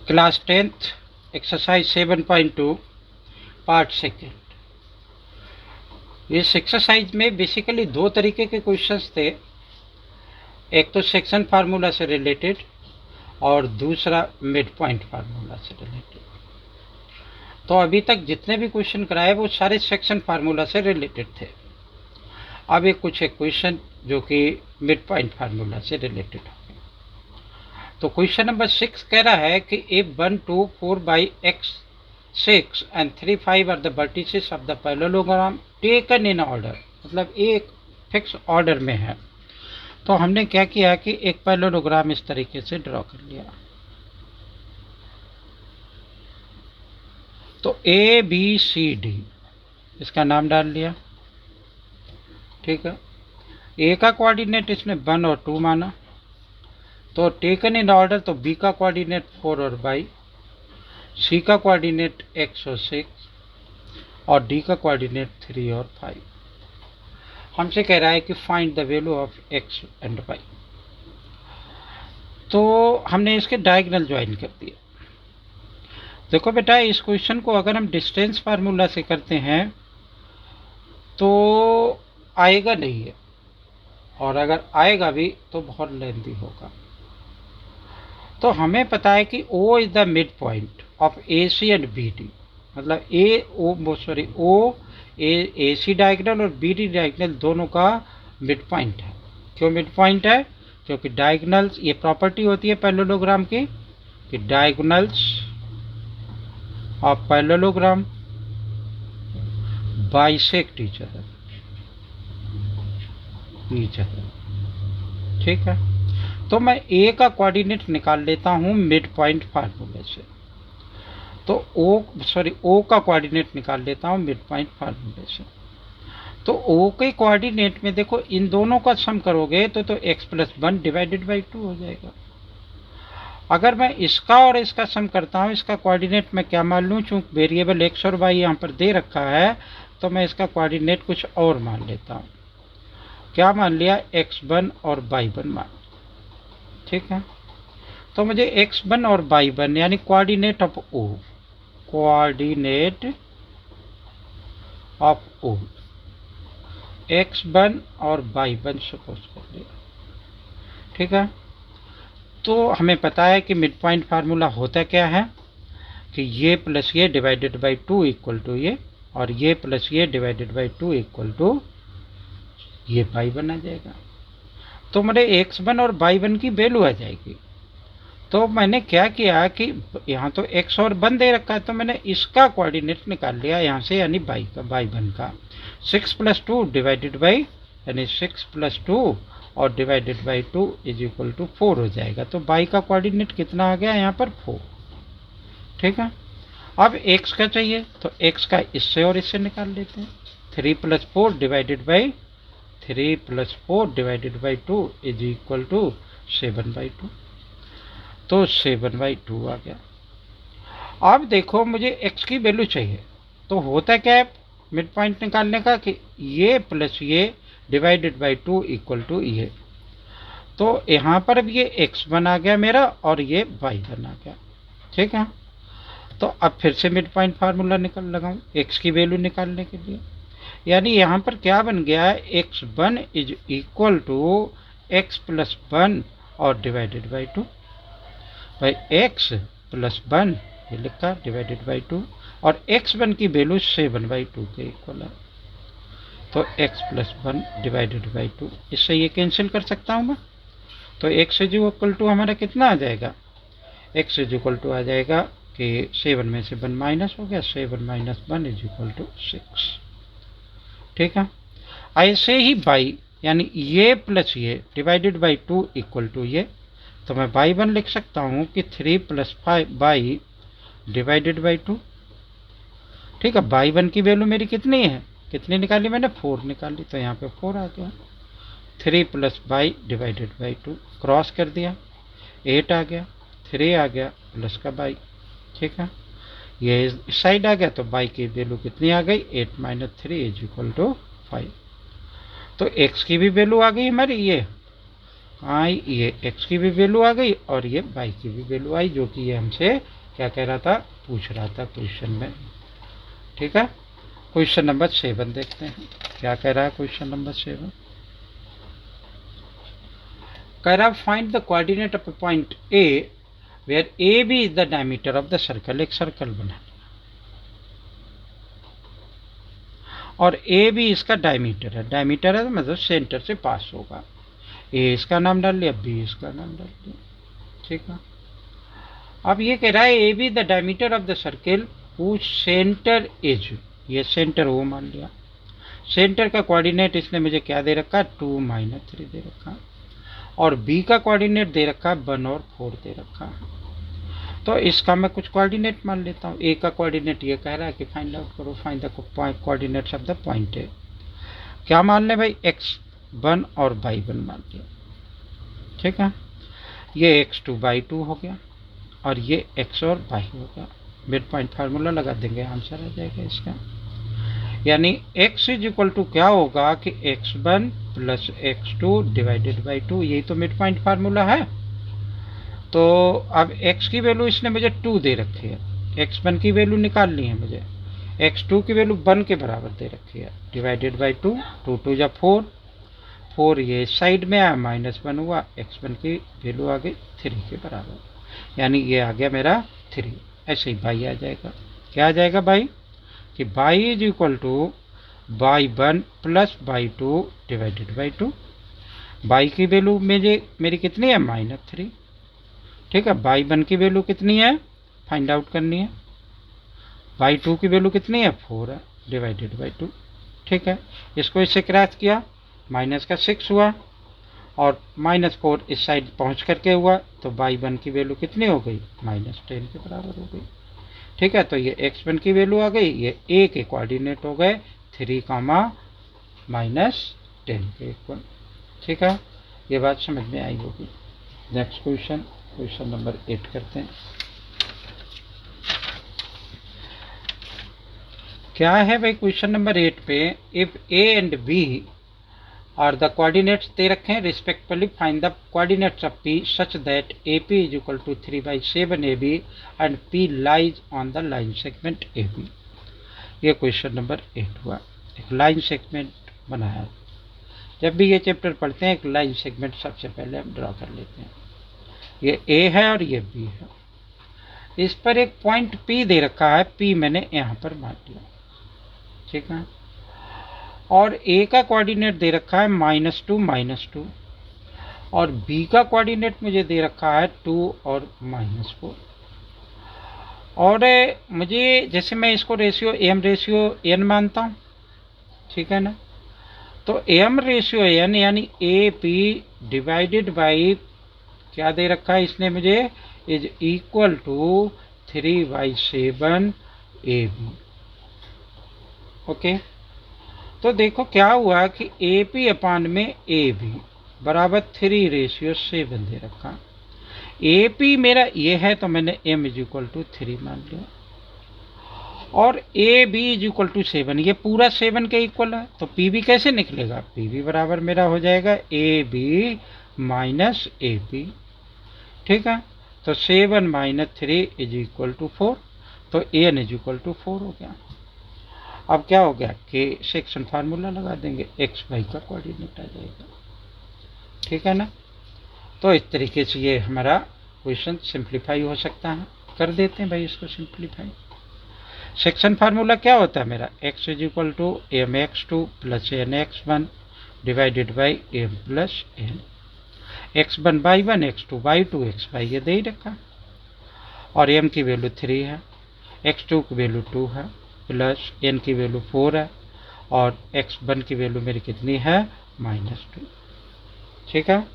Class 10th exercise 7.2 part second. इस exercise में basically दो तरीके के क्वेश्चंस थे, एक तो सेक्शन फार्मूला से रिलेटेड और दूसरा मिड पॉइंट फार्मूला से रिलेटेड। तो अभी तक जितने भी क्वेश्चन कराए वो सारे सेक्शन फार्मूला से रिलेटेड थे। अब एक क्वेश्चन जो कि मिड पॉइंट फार्मूला से रिलेटेड हो। तो क्वेश्चन नंबर 6 कह रहा है कि if 1 2 4 by x 6 and 3 5 are the vertices of the parallelogram taken in order, मतलब एक फिक्स ऑर्डर में है। तो हमने क्या किया कि एक पैरेललोग्राम इस तरीके से ड्रॉ कर लिया। तो ए बी सी डी इसका नाम डाल लिया, ठीक है। ए का कोऑर्डिनेट इसने 1 और 2 माना, तो टेकन इन ऑर्डर तो बी का कोऑर्डिनेट 4 और y, सी का कोऑर्डिनेट x और 6 और डी का कोऑर्डिनेट 3 और 5। हमसे कह रहा है कि find the value of x and y। तो हमने इसके डायगोनल ज्वाइन कर दिया। देखो बेटा, इस क्वेश्चन को अगर हम डिस्टेंस फार्मूला से करते हैं तो आएगा नहीं है, और अगर आएगा भी तो बहुत लेंथी होगा। तो हमें पता है कि O is the mid point of A C and B D, मतलब O ए सी डायगोनल और बी डी डायगोनल दोनों का मिड पॉइंट है। क्यों मिड पॉइंट है? क्योंकि डायगोनल्स, ये प्रॉपर्टी होती है पैरेललोग्राम की कि diagonals of parallelogram bisect each other, ठीक है। तो मैं ए का कोऑर्डिनेट निकाल लेता हूं मिड पॉइंट फार्मूले से। तो ओ का कोऑर्डिनेट निकाल लेता हूं मिड पॉइंट फार्मूले से। तो ओ के कोऑर्डिनेट में देखो, इन दोनों का सम करोगे तो x + 1 डिवाइडेड बाई 2 हो जाएगा। अगर मैं इसका और इसका सम करता हूं, इसका कोऑर्डिनेट मैं क्या मान लूं, चूंकि वेरिएबल x और y यहाँ पर दे रखा है तो मैं इसका कोऑर्डिनेट कुछ और मान लेता हूं। क्या मान लिया? x1 और y1 मान, ठीक है। तो मुझे x1 और y1 यानी coordinate of O, coordinate of O x1 और y1 सपोज कर लिया, ठीक है। तो हमें पता है कि मिड पॉइंट फार्मूला होता क्या है कि ये प्लस ये डिवाइडेड बाई 2 इक्वल टू ये, और ये प्लस ये डिवाइडेड बाई 2 इक्वल टू ये y1 आ जाएगा। तो मेरे x1 और y1 की वैल्यू आ जाएगी। तो मैंने क्या किया कि यहाँ तो x और 1 दे रखा है, तो मैंने इसका कोऑर्डिनेट निकाल लिया यहाँ से, यानी y1 का 6 + 2 डिवाइडेड बाई, यानी 6 + 2 और divided by 2 is equal to 4 हो जाएगा। तो y का कोऑर्डिनेट कितना आ गया यहाँ पर? 4, ठीक है। अब x का चाहिए तो x का इससे और इससे निकाल लेते हैं। 3 + 4 divided by 3 + 4 divided by 2 is equal to 7/2, तो 7/2 आ गया। अब देखो, मुझे x की वैल्यू चाहिए, तो होता क्या है मिड पॉइंट निकालने का कि ये प्लस ये डिवाइडेड बाई 2 इक्वल टू ये। तो यहाँ पर अब ये x1 आ गया मेरा और ये y1 आ गया, ठीक है। तो अब फिर से मिड पॉइंट फार्मूला लगाऊं x की वैल्यू निकालने के लिए, यानी यहाँ पर क्या बन गया है, x1 is equal to x + 1 और डिवाइडेड बाई 2 भाई x + 1 ये लिखा डिवाइडेड बाई 2, और x1 की वैल्यू 7/2 के इक्वल है। तो x + 1 डिवाइडेड बाई 2, इससे ये कैंसिल कर सकता हूँ मैं। तो x इज इक्वल टू हमारा कितना आ जाएगा? x इज इक्वल टू आ जाएगा कि 7 में से 1 माइनस हो गया, 7 - 1 इज इक्वल टू 6, ठीक है। ऐसे ही y यानी ये प्लस ये डिवाइडेड बाई 2 इक्वल टू ये, तो मैं y1 लिख सकता हूँ कि 3 + 5y डिवाइडेड बाई 2, ठीक है। y1 की वैल्यू मेरी कितनी है, कितनी निकाली मैंने? 4 निकाली, तो यहाँ पे 4 आ गया। 3 + y डिवाइडेड बाई 2 क्रॉस कर दिया, 8 आ गया, 3 आ गया प्लस का y, ठीक है। ये इस साइड आ गया, तो y की वैल्यू कितनी आ गई? 8 - 3 इज इक्वल टू 5। तो x की भी वैल्यू आ गई हमारी ये आई, ये x की भी वैल्यू आ गई और ये y की भी वैल्यू आई, जो कि ये हमसे क्या कह रहा था, पूछ रहा था क्वेश्चन में। ठीक है, क्वेश्चन नंबर 7 देखते हैं क्या कह रहा है। क्वेश्चन नंबर 7 कह रहा find the coordinate of point A where A B is the diameter of the circle. एक सर्कल बना और ए बी इसका डायमीटर है तो मतलब सेंटर से पास होगा। ए इसका नाम डाल लिया, बी इसका नाम डाल लिया। ठीक है, अब ये कह रहा है A B the diameter of the circle whose centre is, ये सेंटर वो मान लिया। सेंटर का कोऑर्डिनेट इसने मुझे क्या दे रखा है, 2 - 3 दे रखा, और बी का कोऑर्डिनेट दे रखा है 1 और 4 दे रखा। तो इसका मैं कुछ कोऑर्डिनेट मान लेता हूँ। ए का कोऑर्डिनेट ये कह रहा है कि फाइंड आउट करो, find the coordinates of the point A. क्या मान ले भाई, x1 और y1 मान लिया। ठीक है, ये x2 y2 हो गया और ये x और y हो गया। मिड पॉइंट फार्मूला लगा देंगे, आंसर आ जाएगा इसका। यानी x इज इक्वल टू क्या होगा कि x1 plus x2 divided by 2, यही तो मिड पॉइंट फार्मूला है। तो अब x की वैल्यू इसने मुझे 2 दे रखी है, x1 की वैल्यू निकालनी है मुझे, x2 की वैल्यू 1 के बराबर दे रखी है, डिवाइडेड बाई 2, 2 2 जा 4, 4 ये साइड में आया -1 हुआ, x1 की वैल्यू आ गई 3 के बराबर, यानी ये आ गया मेरा 3। ऐसे ही बाई आ जाएगा। क्या आ जाएगा बाई, कि y is equal to y1 plus y2 divided by 2। Y की वैल्यू मेरी कितनी है, -3। ठीक है, y1 की वैल्यू कितनी है, फाइंड आउट करनी है। y2 की वैल्यू कितनी है, 4 है, डिवाइडेड बाई 2। ठीक है, इसको इससे क्रैश किया, माइनस का 6 हुआ और -4 इस साइड पहुंच करके हुआ, तो y1 की वैल्यू कितनी हो गई, -10 के बराबर हो गई। ठीक है, तो ये x1 की वैल्यू आ गई, ये a के कोऑर्डिनेट हो गए 3, -10 के इक्वल। ठीक है, ये बात समझ में आई होगी। नेक्स्ट क्वेश्चन, क्वेश्चन नंबर 8 करते हैं। क्या है भाई क्वेश्चन नंबर 8 पे, इफ a एंड b और द कोऑर्डिनेट्स दे रखे हैं respectively, find the coordinates of p such that AP is equal to 3/7 AB and P lies on the line segment AB। ये क्वेश्चन नंबर 8 हुआ। एक line segment बनाया। जब भी ये चैप्टर पढ़ते हैं एक लाइन सेगमेंट सबसे पहले हम ड्रॉ कर लेते हैं। ये A है और ये B है। इस पर एक पॉइंट P दे रखा है, P मैंने यहाँ पर मान लिया। ठीक है, और A का कोऑर्डिनेट दे रखा है -2 -2 और B का कोऑर्डिनेट मुझे दे रखा है 2 और -4। और मुझे जैसे मैं इसको रेशियो n मानता हूँ, ठीक है ना, तो m रेशियो n यानी AP डिवाइडेड बाई क्या दे रखा है इसने मुझे, is equal to 3/7 AB। Okay, तो देखो क्या हुआ कि AP अपान में AB बराबर 3/7 दे रखा। AP मेरा ये है तो मैंने m इज इक्वल टू 3 मान लिया, और AB इज इक्वल टू 7, ये पूरा 7 के इक्वल है, तो PB कैसे निकलेगा, PB बराबर मेरा हो जाएगा AB माइनस AP। ठीक है, तो 7 - 3 इज इक्वल टू 4, तो n इज इक्वल टू 4 हो गया। अब क्या हो गया कि सेक्शन फार्मूला लगा देंगे, x y का कोऑर्डिनेट आ जाएगा। ठीक है ना, तो इस तरीके से ये हमारा क्वेश्चन सिंप्लीफाई हो सकता है। कर देते हैं भाई इसको सिंप्लीफाई। सेक्शन फार्मूला क्या होता है मेरा, x is equal to mx2 plus nx1 divided by m plus n। x1 y1 x2 y2 xy ये दे ही रखा, और m की वैल्यू 3 है, x2 की वैल्यू 2 है, प्लस n की वैल्यू 4 है, और x1 की वैल्यू मेरी कितनी है, -2। ठीक है,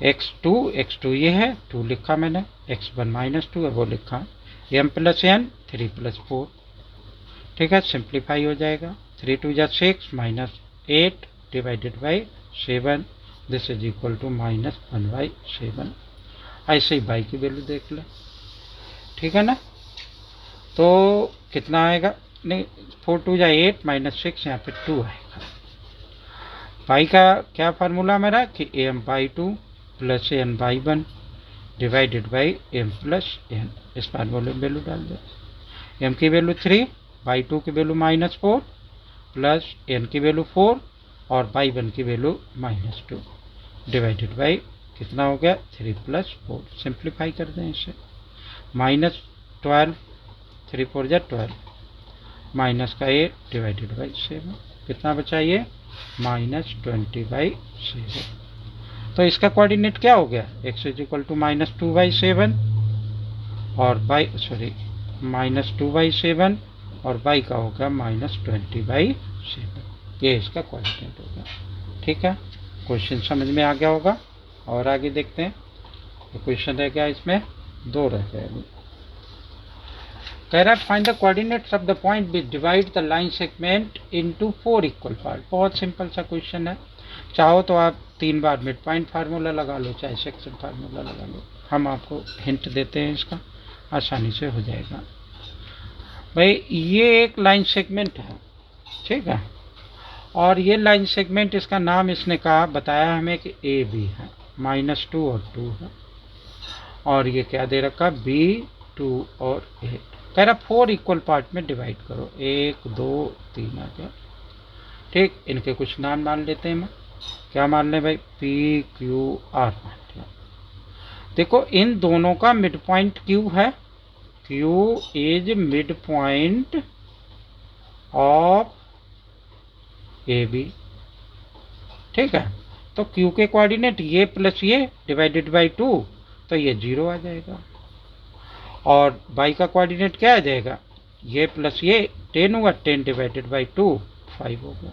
x2 ये है 2 लिखा मैंने, x1 -2 है वो लिखा, m प्लस n 3 प्लस 4। ठीक है, सिंप्लीफाई हो जाएगा, 3 2 जा 6 -8 divided by 7, this is equal to -1/7। ऐसे ही बाई की वैल्यू देख ले। ठीक है ना, तो कितना आएगा, नहीं 4 2 जा 8 -6 यहाँ पे 2 आएगा। पाई का क्या फार्मूला मेरा कि am/2 plus n/1 divided by m plus n। इस फार्मूले में वैल्यू डाल दो। m की वैल्यू 3/2 की वैल्यू -4 प्लस n की वैल्यू 4 और y1 की वैल्यू -2 डिवाइडेड बाई कितना हो गया 3 + 4। सिंप्लीफाई कर दें इसे। -12 3 4 12 माइनस का 8 डिवाइडेड बाई 7 कितना बचा ये -20/7। तो इसका कोऑर्डिनेट क्या हो गया x = -2/7 और -2/7 और y का होगा -20/7। ये इसका कोऑर्डिनेट होगा। ठीक है, क्वेश्चन समझ में आ गया होगा। और आगे देखते हैं। तो क्वेश्चन रह गया इसमें 2 रह गए अभी। कह रहा है find the coordinates of the point which divide the line segment into 4 equal part. बहुत सिंपल सा क्वेश्चन है। चाहो तो आप 3 बार मिड पॉइंट फार्मूला लगा लो, चाहे सेक्शन फार्मूला लगा लो। हम आपको हिंट देते हैं, इसका आसानी से हो जाएगा। भाई ये एक लाइन सेगमेंट है, ठीक है, और ये लाइन सेगमेंट इसका नाम इसने कहा बताया हमें कि ए बी है, -2 और 2 है, और ये क्या दे रखा B 2 और 8। कह रहा 4 इक्वल पार्ट में डिवाइड करो। 1 2 3 आ गया। ठीक, इनके कुछ नाम मान लेते हैं। मैं क्या मान लें भाई P Q R मान लिया। देखो इन दोनों का मिड पॉइंट Q है। Q is mid point of A B. ठीक है, तो Q के कोऑर्डिनेट ये प्लस ये डिवाइडेड बाई 2, तो ये 0 आ जाएगा। और y का कोऑर्डिनेट क्या आ जाएगा, ये प्लस ये 10 होगा, 10 डिवाइडेड बाई 2 5 होगा।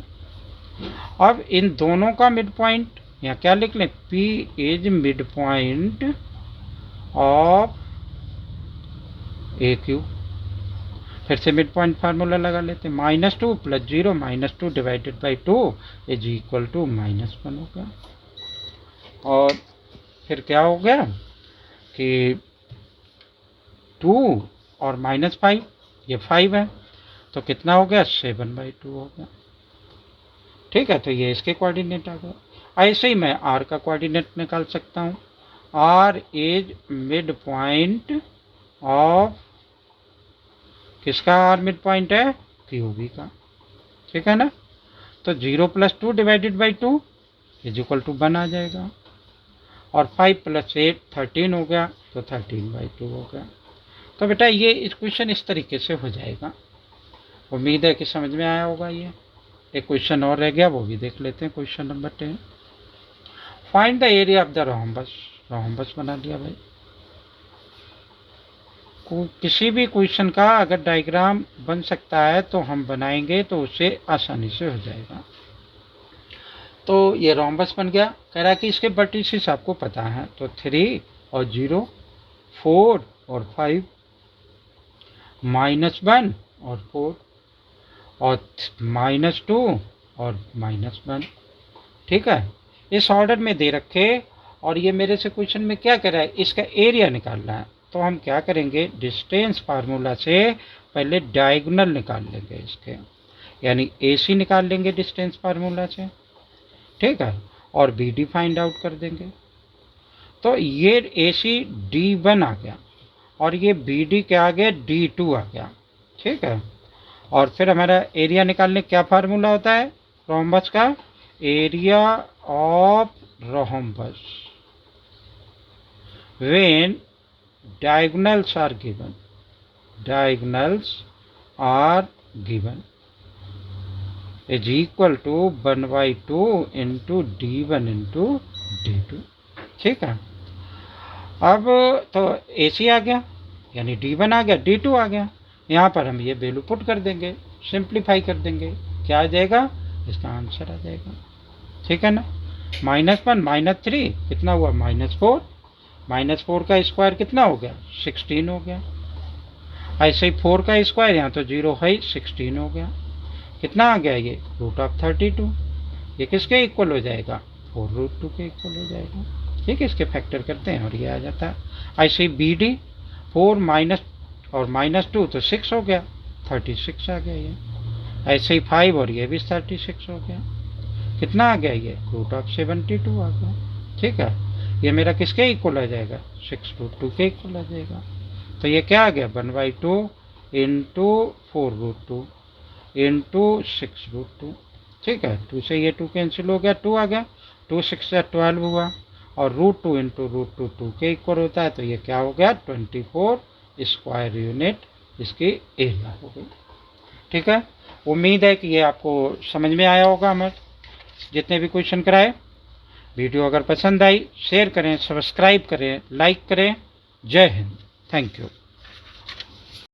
अब इन दोनों का मिड पॉइंट यहाँ क्या लिख लें, P is mid point of A Q. फिर से मिड पॉइंट फार्मूला लगा लेते हैं। -2 + 0 -2 divided by 2 is equal to -1 हो गया। और फिर क्या हो गया कि 2 और -5 ये 5 है, तो कितना हो गया 7/2 हो गया। ठीक है, तो ये इसके कोऑर्डिनेट आ गया। ऐसे ही मैं R का कोऑर्डिनेट निकाल सकता हूँ। R is mid point of किसका R मिड पॉइंट है, QB का। ठीक है ना, तो 0 + 2 divided by 2 is equal to 1 आ जाएगा। और 5 + 8 13 हो गया, तो 13/2 हो गया। तो बेटा ये इक्वेशन इस तरीके से हो जाएगा। उम्मीद है कि समझ में आया होगा। ये एक क्वेश्चन और रह गया, वो भी देख लेते हैं। Question number 10, find the area of the rhombus. Rhombus बना दिया भाई। किसी भी क्वेश्चन का अगर डायग्राम बन सकता है तो हम बनाएंगे, तो उससे आसानी से हो जाएगा। तो ये रोम्बस बन गया। कह रहा है कि इसके वर्टिसेस आपको पता है, तो 3 और 0 4 और 5 -1 और 4 और -2 और -1। ठीक है, इस ऑर्डर में दे रखे। और ये मेरे से क्वेश्चन में क्या कर रहा है, इसका एरिया निकालना है। तो हम क्या करेंगे, डिस्टेंस फार्मूला से पहले डायगोनल निकाल लेंगे इसके, यानी AC निकाल लेंगे डिस्टेंस फार्मूला से। ठीक है, और BD फाइंड आउट कर देंगे। तो ये AC D1 आ गया और ये BD क्या आ गया, D2 आ गया। ठीक है, और फिर हमारा एरिया निकालने क्या फार्मूला होता है रोम्बस का, area of rhombus when diagonals are given. Diagonals are given is equal to 1/2 into D1 into D2। ठीक है, अब तो AC आ गया, यानी D1 आ गया, D2 आ गया। यहाँ पर हम ये वैल्यू पुट कर देंगे, सिंप्लीफाई कर देंगे, क्या आ जाएगा, इसका आंसर आ जाएगा। ठीक है ना, -1 -3 कितना हुआ, -4। -4 का स्क्वायर कितना हो गया, 16 हो गया। ऐसे ही 4 का स्क्वायर, यहाँ तो 0 है, 16 हो गया। कितना आ गया ये, √32। ये किसके इक्वल हो जाएगा, 4√2 के इक्वल हो जाएगा। ठीक है, इसके फैक्टर करते हैं और ये आ जाता है। ऐसे ही BD 4 माइनस और -2 तो 6 हो गया, 36 आ गया ये। ऐसे ही 5 और ये भी 36 हो गया। कितना आ गया, ये √72 आ गया। ठीक है, ये मेरा किसके इक्वल आ जाएगा, 6√2 के इक्वल आ जाएगा। तो ये क्या आ गया, 1/2 इंटू 4√2 इंटू 6√2। ठीक है, 2 से ये 2 कैंसिल हो गया, 2 आ गया, 2 6 से 12 हुआ, और √2 इंटू √2 2 के इक्वल होता है, तो ये क्या हो गया, 24 स्क्वायर यूनिट इसकी एरिया हो गई। ठीक है, उम्मीद है कि ये आपको समझ में आया होगा। हमें जितने भी क्वेश्चन कराए, वीडियो अगर पसंद आई शेयर करें, सब्सक्राइब करें, लाइक करें। जय हिंद, थैंक यू।